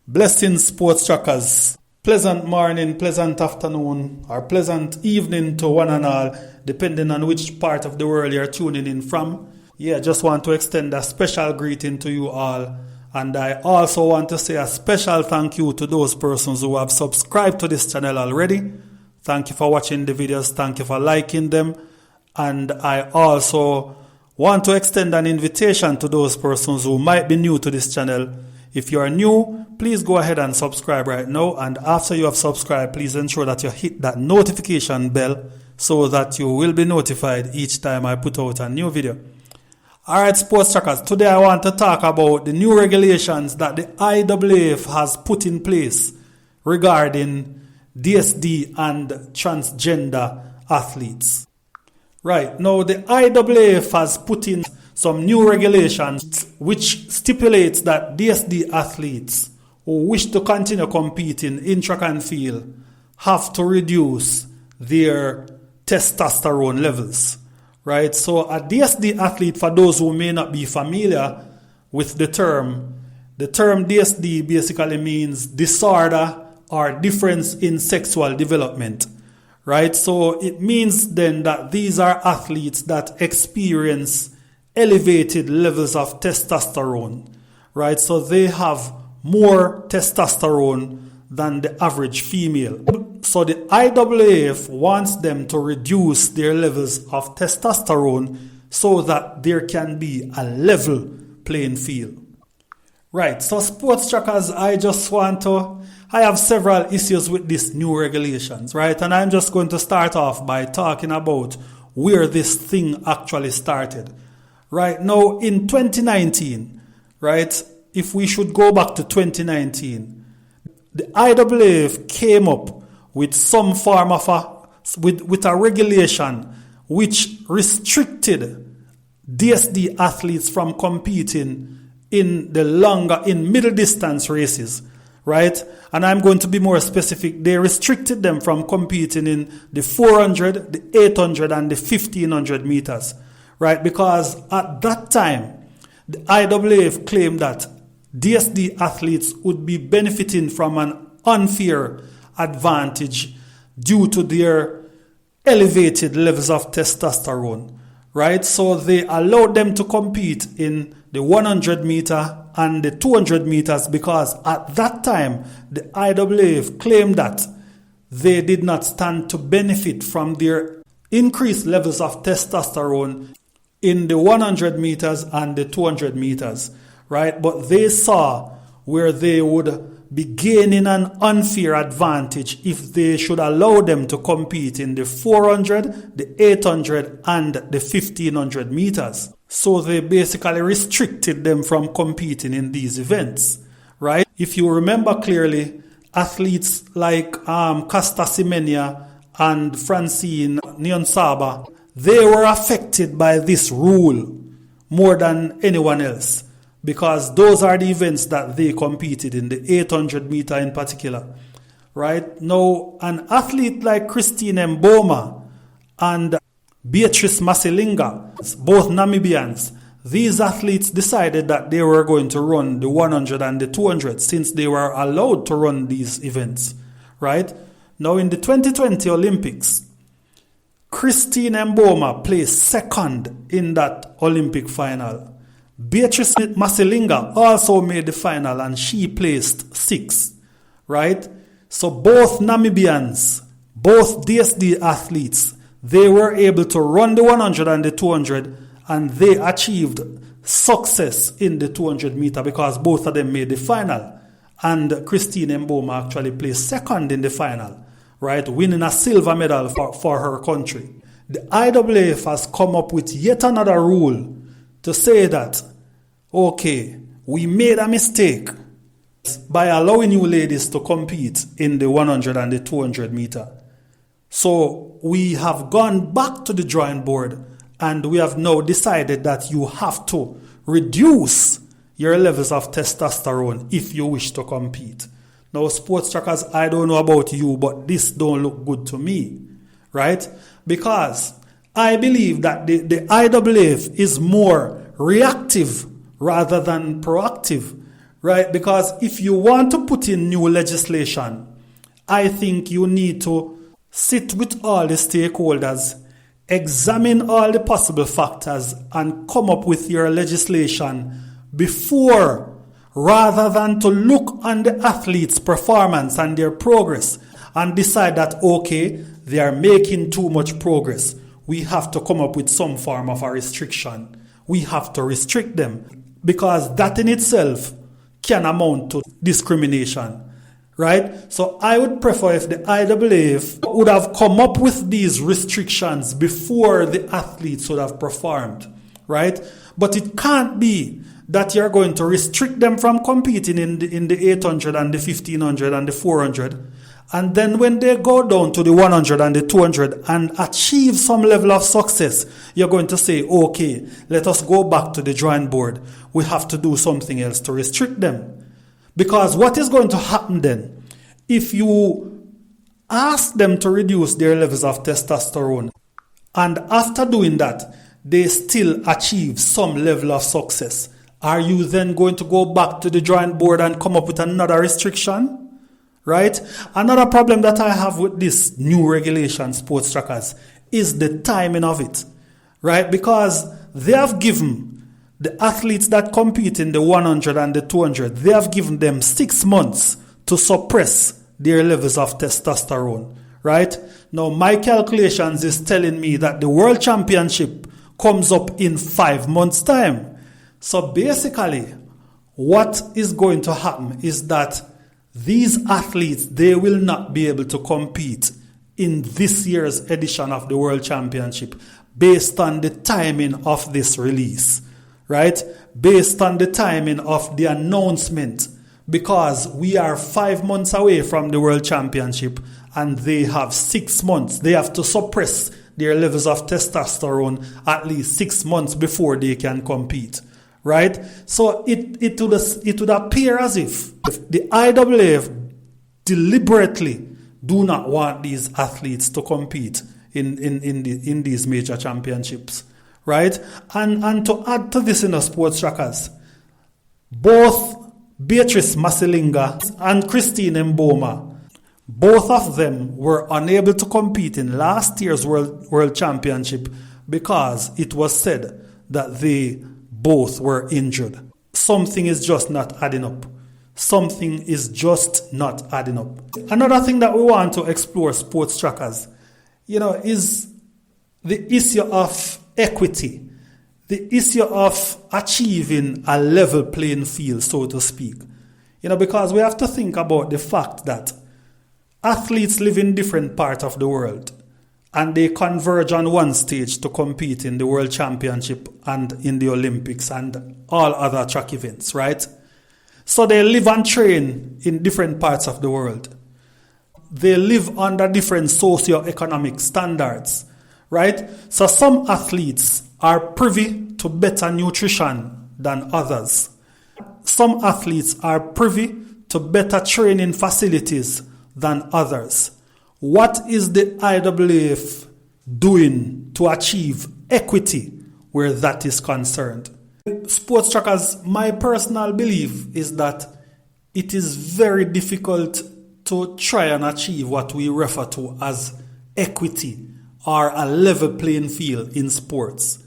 Blessings, sports trackers. Pleasant morning, pleasant afternoon, or pleasant evening to one and all, depending on which part of the world you're tuning in from. Yeah, just want to extend a special greeting to you all. And I also want to say a special thank you to those persons who have subscribed to this channel already. Thank you for watching the videos. Thank you for liking them. And I also want to extend an invitation to those persons who might be new to this channel. If you are new, please go ahead and subscribe right now. And after you have subscribed, please ensure that you hit that notification bell so that you will be notified each time I put out a new video. Alright, sports trackers, today I want to talk about the new regulations that the IAAF has put in place regarding DSD and transgender athletes. Right, now the IAAF has put in some new regulations which stipulates that DSD athletes who wish to continue competing in track and field have to reduce their testosterone levels. Right, so a DSD athlete, for those who may not be familiar with the term DSD basically means disorder or difference in sexual development. Right, so it means then that these are athletes that experience elevated levels of testosterone, right? So they have more testosterone than the average female. So the IAAF wants them to reduce their levels of testosterone so that there can be a level playing field. Right, so sports trackers, I have several issues with these new regulations, right? And I'm just going to start off by talking about where this thing actually started. Right now in 2019, right, if we should go back to 2019, the IAAF came up with some form of a regulation which restricted DSD athletes from competing in middle distance races, right? And I'm going to be more specific. They restricted them from competing in the 400, the 800 and the 1500 meters. Right, because at that time, the IAAF claimed that DSD athletes would be benefiting from an unfair advantage due to their elevated levels of testosterone. Right, so they allowed them to compete in the 100 meter and the 200 meters because at that time, the IAAF claimed that they did not stand to benefit from their increased levels of testosterone in the 100 meters and the 200 meters, right? But they saw where they would be gaining an unfair advantage if they should allow them to compete in the 400, the 800 and the 1500 meters. So they basically restricted them from competing in these events, right? If you remember clearly, athletes like Casta Semenya and Francine Niyonsaba, they were affected by this rule more than anyone else because those are the events that they competed in, the 800 meter in particular. Right? Now, an athlete like Christine Mboma and Beatrice Masilinga, both Namibians, these athletes decided that they were going to run the 100 and the 200 since they were allowed to run these events. Right? Now, in the 2020 Olympics, Christine Mboma placed second in that Olympic final. Beatrice Masilinga also made the final and she placed sixth, right? So both Namibians, both DSD athletes, they were able to run the 100 and the 200 and they achieved success in the 200 meter because both of them made the final. And Christine Mboma actually placed second in the final. Right, winning a silver medal for her country. The IAAF has come up with yet another rule to say that, okay, we made a mistake by allowing you ladies to compete in the 100 and the 200 meter. So we have gone back to the drawing board and we have now decided that you have to reduce your levels of testosterone if you wish to compete. Now, sports trackers, I don't know about you, but this don't look good to me, right? Because I believe that the IAAF is more reactive rather than proactive, right? Because if you want to put in new legislation, I think you need to sit with all the stakeholders, examine all the possible factors, and come up with your legislation before, rather than to look on the athletes' performance and their progress and decide that, okay, they are making too much progress. We have to come up with some form of a restriction. We have to restrict them, because that in itself can amount to discrimination, right? So I would prefer if the IAAF would have come up with these restrictions before the athletes would have performed, right? But it can't be that you're going to restrict them from competing in the 800 and the 1500 and the 400. And then when they go down to the 100 and the 200 and achieve some level of success, you're going to say, okay, let us go back to the drawing board. We have to do something else to restrict them. Because what is going to happen then, if you ask them to reduce their levels of testosterone, and after doing that, they still achieve some level of success, are you then going to go back to the drawing board and come up with another restriction? Right? Another problem that I have with this new regulation, sports trackers, is the timing of it. Right? Because they have given the athletes that compete in the 100 and the 200, they have given them 6 months to suppress their levels of testosterone. Right? Now, my calculations is telling me that the World Championship comes up in 5 months' time. So basically, what is going to happen is that these athletes, they will not be able to compete in this year's edition of the World Championship based on the timing of this release, right? Based on the timing of the announcement, because we are 5 months away from the World Championship and they have 6 months. They have to suppress their levels of testosterone at least 6 months before they can compete. Right? So it would appear as if the IAAF deliberately do not want these athletes to compete in these major championships. Right? And to add to this in the sports trackers, both Beatrice Masilinga and Christine Mboma, both of them were unable to compete in last year's World Championship because it was said that they both were injured. Something is just not adding up. Something is just not adding up. Another thing that we want to explore, sports trackers, is the issue of equity, the issue of achieving a level playing field, so to speak. Because we have to think about the fact that athletes live in different parts of the world, and they converge on one stage to compete in the World Championship and in the Olympics and all other track events, right? So they live and train in different parts of the world. They live under different socio-economic standards, right? So some athletes are privy to better nutrition than others. Some athletes are privy to better training facilities than others. What is the IAAF doing to achieve equity where that is concerned? Sports trackers, my personal belief is that it is very difficult to try and achieve what we refer to as equity or a level playing field in sports.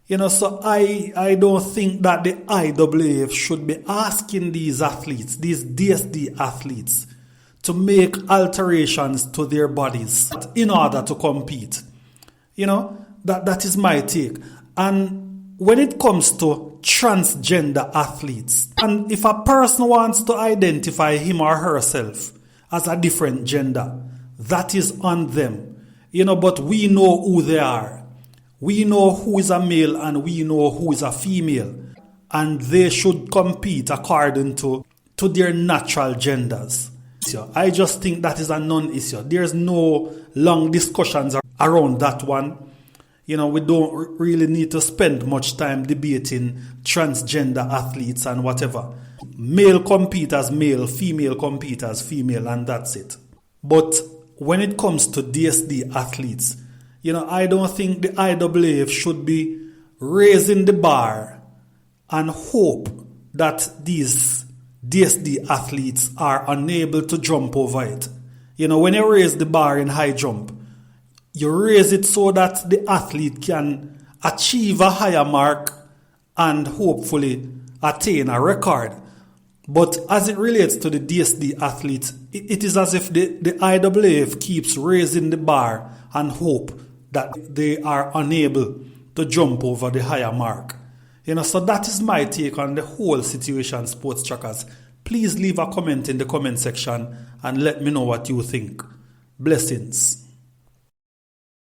So I don't think that the IAAF should be asking these athletes, these DSD athletes, to make alterations to their bodies in order to compete. That is my take. And when it comes to transgender athletes, and if a person wants to identify him or herself as a different gender, that is on them. But we know who they are. We know who is a male and we know who is a female. And they should compete according to their natural genders. I just think that is a non-issue. There's no long discussions around that one. We don't really need to spend much time debating transgender athletes and whatever. Male compete as male, female compete as female, and that's it. But when it comes to DSD athletes, I don't think the IAAF should be raising the bar and hope that these DSD athletes are unable to jump over it. You know, when you raise the bar in high jump, you raise it so that the athlete can achieve a higher mark and hopefully attain a record. But as it relates to the DSD athletes, it is as if the IAAF keeps raising the bar and hope that they are unable to jump over the higher mark. You know, so that is my take on the whole situation, Sports Trackers. Please leave a comment in the comment section and let me know what you think. Blessings.